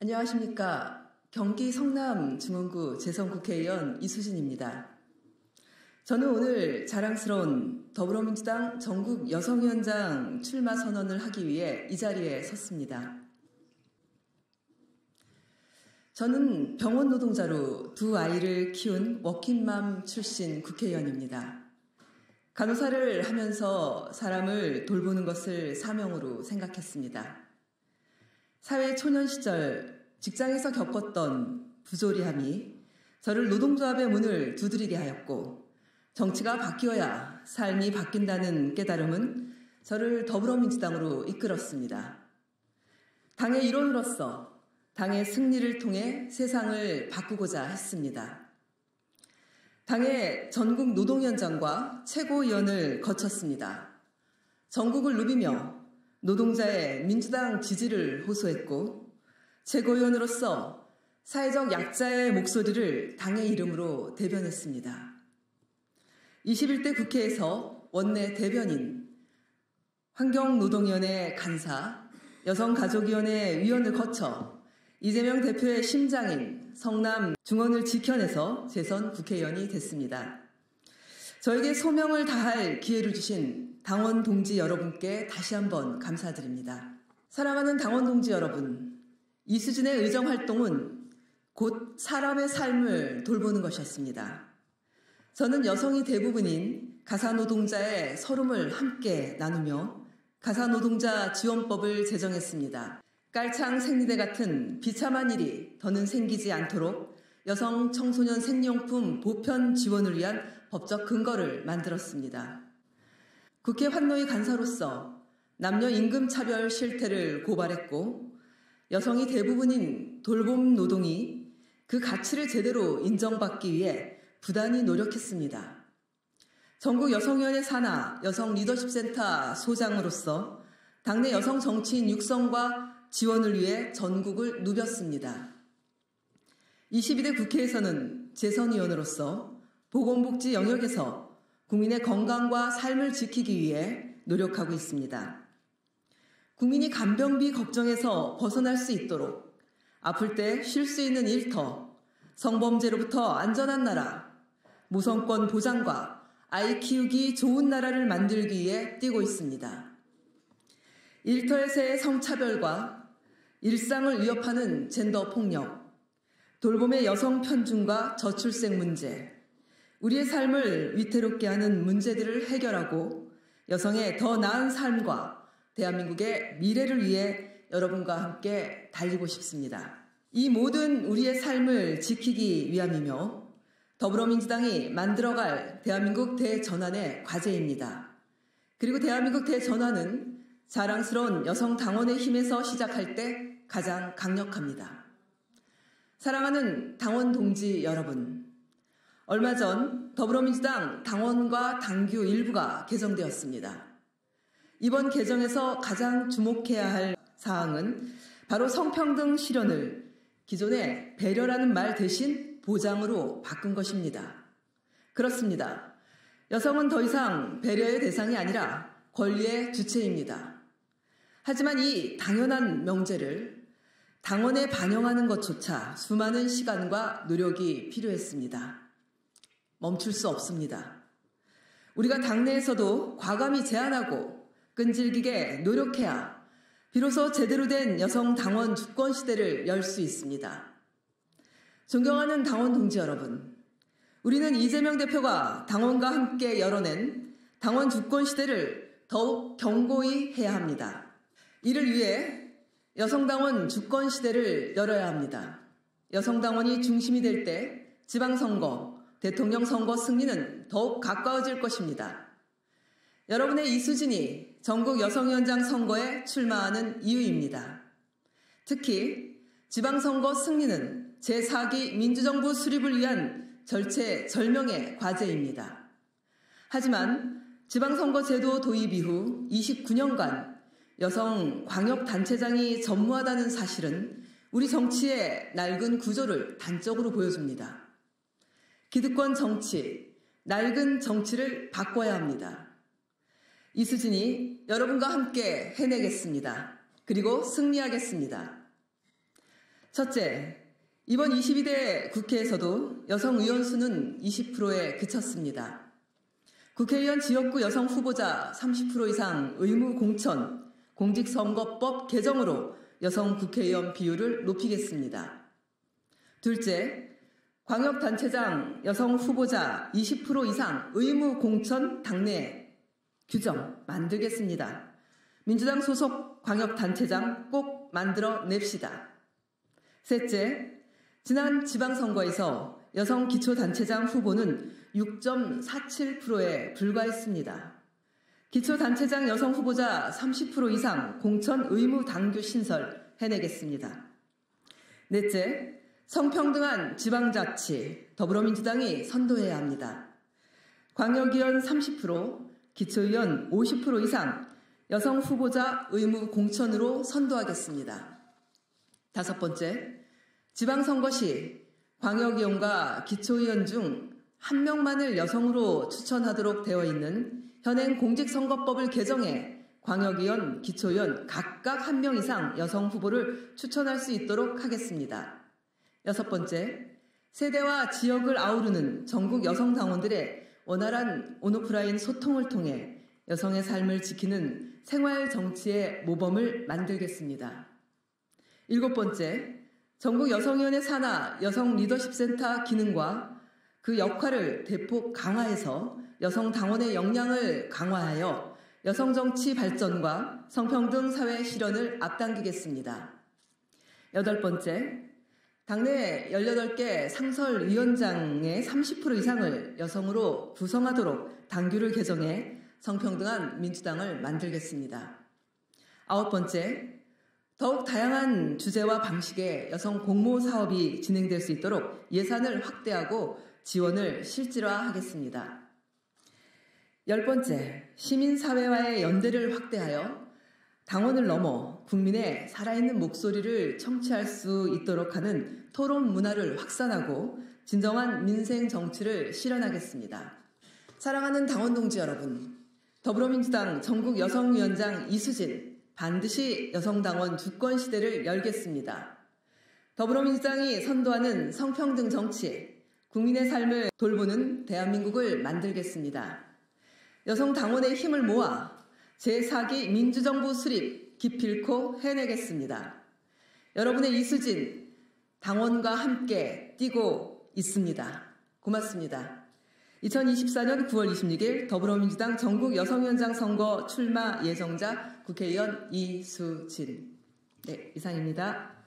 안녕하십니까. 경기 성남 중원구 재선국회의원 이수진입니다. 저는 오늘 자랑스러운 더불어민주당 전국 여성위원장 출마 선언을 하기 위해 이 자리에 섰습니다. 저는 병원 노동자로 두 아이를 키운 워킹맘 출신 국회의원입니다. 간호사를 하면서 사람을 돌보는 것을 사명으로 생각했습니다. 사회 초년 시절 직장에서 겪었던 부조리함이 저를 노동조합의 문을 두드리게 하였고, 정치가 바뀌어야 삶이 바뀐다는 깨달음은 저를 더불어민주당으로 이끌었습니다. 당의 일원으로서 당의 승리를 통해 세상을 바꾸고자 했습니다. 당의 전국 노동위원장과 최고위원을 거쳤습니다. 전국을 누비며 노동자의 민주당 지지를 호소했고, 최고위원으로서 사회적 약자의 목소리를 당의 이름으로 대변했습니다. 21대 국회에서 원내 대변인, 환경노동위원회 간사, 여성가족위원회 위원을 거쳐 이재명 대표의 심장인 성남 중원을 지켜내서 재선 국회의원이 됐습니다. 저에게 소명을 다할 기회를 주신 당원 동지 여러분께 다시 한번 감사드립니다. 사랑하는 당원 동지 여러분, 이수진의 의정활동은 곧 사람의 삶을 돌보는 것이었습니다. 저는 여성이 대부분인 가사노동자의 서름을 함께 나누며 가사노동자 지원법을 제정했습니다. 깔창 생리대 같은 비참한 일이 더는 생기지 않도록 여성 청소년 생리용품 보편 지원을 위한 법적 근거를 만들었습니다. 국회 환노위 간사로서 남녀 임금차별 실태를 고발했고, 여성이 대부분인 돌봄 노동이 그 가치를 제대로 인정받기 위해 부단히 노력했습니다. 전국 여성위원회 산하 여성리더십센터 소장으로서 당내 여성 정치인 육성과 지원을 위해 전국을 누볐습니다. 22대 국회에서는 재선위원으로서 보건복지 영역에서 국민의 건강과 삶을 지키기 위해 노력하고 있습니다. 국민이 간병비 걱정에서 벗어날 수 있도록 아플 때 쉴 수 있는 일터, 성범죄로부터 안전한 나라, 무성권 보장과 아이 키우기 좋은 나라를 만들기 위해 뛰고 있습니다. 일터에서의 성차별과 일상을 위협하는 젠더 폭력, 돌봄의 여성 편중과 저출생 문제, 우리의 삶을 위태롭게 하는 문제들을 해결하고 여성의 더 나은 삶과 대한민국의 미래를 위해 여러분과 함께 달리고 싶습니다. 이 모든 우리의 삶을 지키기 위함이며 더불어민주당이 만들어갈 대한민국 대전환의 과제입니다. 그리고 대한민국 대전환은 자랑스러운 여성 당원의 힘에서 시작할 때 가장 강력합니다. 사랑하는 당원 동지 여러분, 얼마 전 더불어민주당 당원과 당규 일부가 개정되었습니다. 이번 개정에서 가장 주목해야 할 사항은 바로 성평등 실현을 기존의 배려라는 말 대신 보장으로 바꾼 것입니다. 그렇습니다. 여성은 더 이상 배려의 대상이 아니라 권리의 주체입니다. 하지만 이 당연한 명제를 당원에 반영하는 것조차 수많은 시간과 노력이 필요했습니다. 멈출 수 없습니다. 우리가 당내에서도 과감히 제안하고 끈질기게 노력해야 비로소 제대로 된 여성 당원 주권 시대를 열 수 있습니다. 존경하는 당원 동지 여러분, 우리는 이재명 대표가 당원과 함께 열어낸 당원 주권 시대를 더욱 견고히 해야 합니다. 이를 위해 여성 당원 주권 시대를 열어야 합니다. 여성 당원이 중심이 될 때 지방선거, 대통령 선거 승리는 더욱 가까워질 것입니다. 여러분의 이수진이 전국 여성위원장 선거에 출마하는 이유입니다. 특히 지방선거 승리는 제4기 민주정부 수립을 위한 절체절명의 과제입니다. 하지만 지방선거 제도 도입 이후 29년간 여성 광역단체장이 전무하다는 사실은 우리 정치의 낡은 구조를 단적으로 보여줍니다. 기득권 정치, 낡은 정치를 바꿔야 합니다. 이수진이 여러분과 함께 해내겠습니다. 그리고 승리하겠습니다. 첫째, 이번 22대 국회에서도 여성 의원 수는 20%에 그쳤습니다. 국회의원 지역구 여성 후보자 30% 이상 의무 공천, 공직선거법 개정으로 여성 국회의원 비율을 높이겠습니다. 둘째, 광역단체장 여성 후보자 20% 이상 의무 공천 당내 규정 만들겠습니다. 민주당 소속 광역단체장 꼭 만들어 냅시다. 셋째, 지난 지방선거에서 여성 기초단체장 후보는 6.47%에 불과했습니다. 기초단체장 여성 후보자 30% 이상 공천 의무 당규 신설 해내겠습니다. 넷째, 성평등한 지방자치 더불어민주당이 선도해야 합니다. 광역의원 30%, 기초의원 50% 이상 여성 후보자 의무 공천으로 선도하겠습니다. 다섯 번째, 지방선거 시 광역의원과 기초의원 중 한 명만을 여성으로 추천하도록 되어 있는 현행 공직선거법을 개정해 광역의원, 기초의원 각각 한 명 이상 여성 후보를 추천할 수 있도록 하겠습니다. 여섯 번째, 세대와 지역을 아우르는 전국 여성 당원들의 원활한 온오프라인 소통을 통해 여성의 삶을 지키는 생활 정치의 모범을 만들겠습니다. 일곱 번째, 전국 여성위원회 산하 여성 리더십 센터 기능과 그 역할을 대폭 강화해서 여성 당원의 역량을 강화하여 여성 정치 발전과 성평등 사회 실현을 앞당기겠습니다. 여덟 번째, 당내 18개 상설위원장의 30% 이상을 여성으로 구성하도록 당규를 개정해 성평등한 민주당을 만들겠습니다. 아홉 번째, 더욱 다양한 주제와 방식의 여성 공모 사업이 진행될 수 있도록 예산을 확대하고 지원을 실질화하겠습니다. 열 번째, 시민사회와의 연대를 확대하여 당원을 넘어 국민의 살아있는 목소리를 청취할 수 있도록 하는 토론 문화를 확산하고 진정한 민생 정치를 실현하겠습니다. 사랑하는 당원 동지 여러분, 더불어민주당 전국 여성위원장 이수진, 반드시 여성당원 주권시대를 열겠습니다. 더불어민주당이 선도하는 성평등 정치, 국민의 삶을 돌보는 대한민국을 만들겠습니다. 여성 당원의 힘을 모아 제4기 민주정부 수립 기필코 해내겠습니다. 여러분의 이수진, 당원과 함께 뛰고 있습니다. 고맙습니다. 2024년 9월 26일 더불어민주당 전국 여성위원장 선거 출마 예정자 국회의원 이수진. 네, 이상입니다.